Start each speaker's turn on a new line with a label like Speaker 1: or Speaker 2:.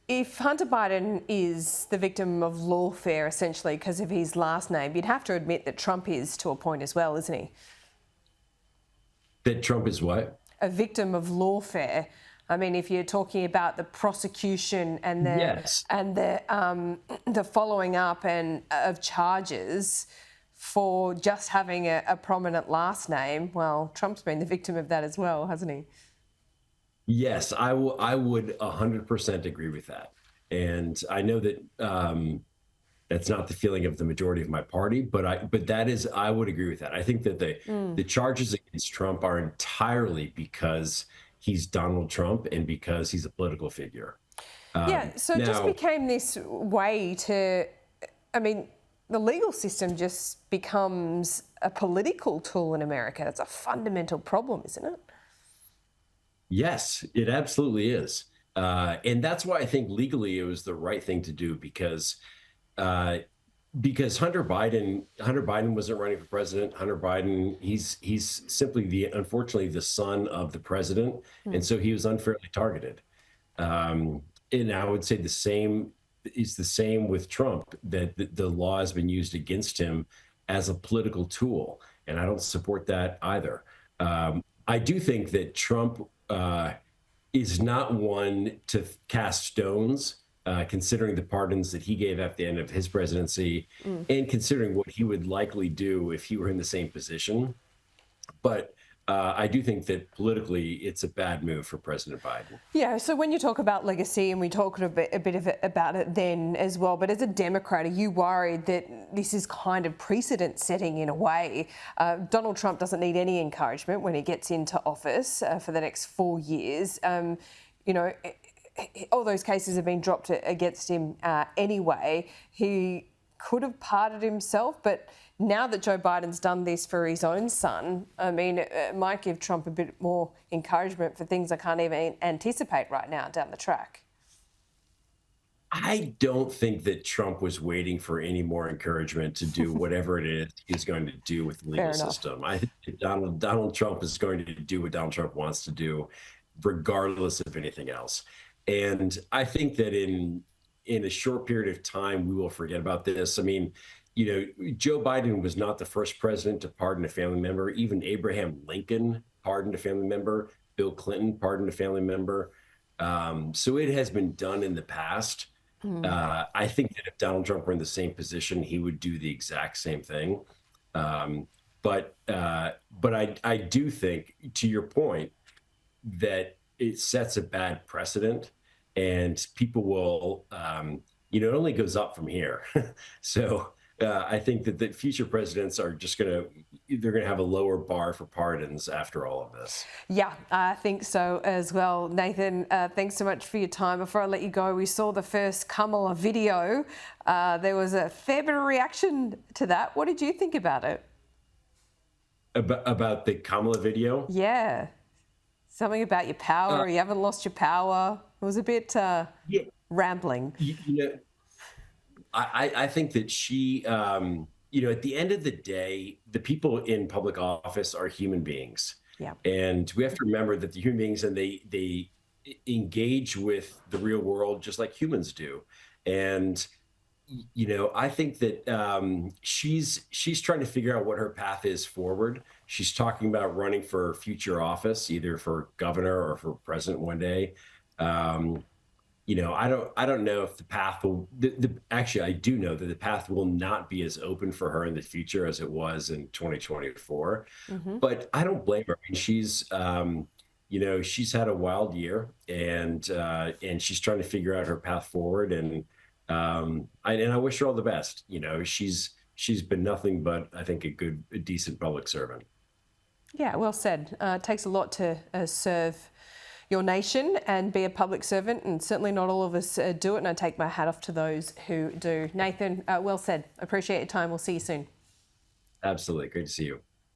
Speaker 1: if Hunter Biden is the victim of lawfare, essentially, because of his last name, you'd have to admit that Trump is to a point as well, isn't he?
Speaker 2: That Trump is what?
Speaker 1: A victim of lawfare. I mean, if you're talking about the prosecution and
Speaker 2: Yes.
Speaker 1: the following up and of charges for just having a prominent last name, well, Trump's been the victim of that as well, hasn't he?
Speaker 2: Yes, I would 100% agree with that. And I know that that's not the feeling of the majority of my party, but I would agree with that. I think that the charges against Trump are entirely because he's Donald Trump and because he's a political figure.
Speaker 1: So it just became this way to, I mean, the legal system just becomes a political tool in America. That's a fundamental problem, isn't it?
Speaker 2: Yes, it absolutely is. And that's why I think legally it was the right thing to do because Hunter Biden wasn't running for president. Hunter Biden, he's simply unfortunately the son of the president. And so he was unfairly targeted. And I would say the same with Trump, that the law has been used against him as a political tool. And I don't support that either. I do think that Trump is not one to cast stones, considering the pardons that he gave at the end of his presidency and considering what he would likely do if he were in the same position. But I do think that politically it's a bad move for President Biden.
Speaker 1: Yeah, so when you talk about legacy, and we talked a bit about it then as well, but as a Democrat, are you worried that this is kind of precedent setting in a way? Donald Trump doesn't need any encouragement when he gets into office for the next 4 years. All those cases have been dropped against him anyway. He could have pardoned himself, but now that Joe Biden's done this for his own son, I mean, it might give Trump a bit more encouragement for things I can't even anticipate right now down the track.
Speaker 2: I don't think that Trump was waiting for any more encouragement to do whatever it is he's going to do with the legal system. I think that Donald Trump is going to do what Donald Trump wants to do, regardless of anything else. And I think that in a short period of time, we will forget about this. I mean, Joe Biden was not the first president to pardon a family member. Even Abraham Lincoln pardoned a family member. Bill Clinton pardoned a family member. So it has been done in the past. I think that if Donald Trump were in the same position, he would do the exact same thing. But I do think, to your point, that it sets a bad precedent, and people will, it only goes up from here. So I think that the future presidents are just they're going to have a lower bar for pardons after all of this.
Speaker 1: Yeah, I think so as well. Nathan, thanks so much for your time. Before I let you go, we saw the first Kamala video. There was a fair bit of reaction to that. What did you think about it?
Speaker 2: About the Kamala video?
Speaker 1: Yeah. Something about your power, you haven't lost your power. It was a bit rambling.
Speaker 2: I think that she, at the end of the day, the people in public office are human beings.
Speaker 1: Yeah.
Speaker 2: And we have to remember that the human beings, and they engage with the real world just like humans do. And, I think that she's trying to figure out what her path is forward. She's talking about running for future office, either for governor or for president one day. I don't know if the path will. Actually, I do know that the path will not be as open for her in the future as it was in 2024. But I don't blame her. I mean, she's had a wild year, and she's trying to figure out her path forward. And I wish her all the best. She's been nothing but, I think, a decent public servant.
Speaker 1: Yeah, well said. It takes a lot to serve your nation and be a public servant, and certainly not all of us do it, and I take my hat off to those who do. Nathan, well said. Appreciate your time. We'll see you soon.
Speaker 2: Absolutely. Great to see you.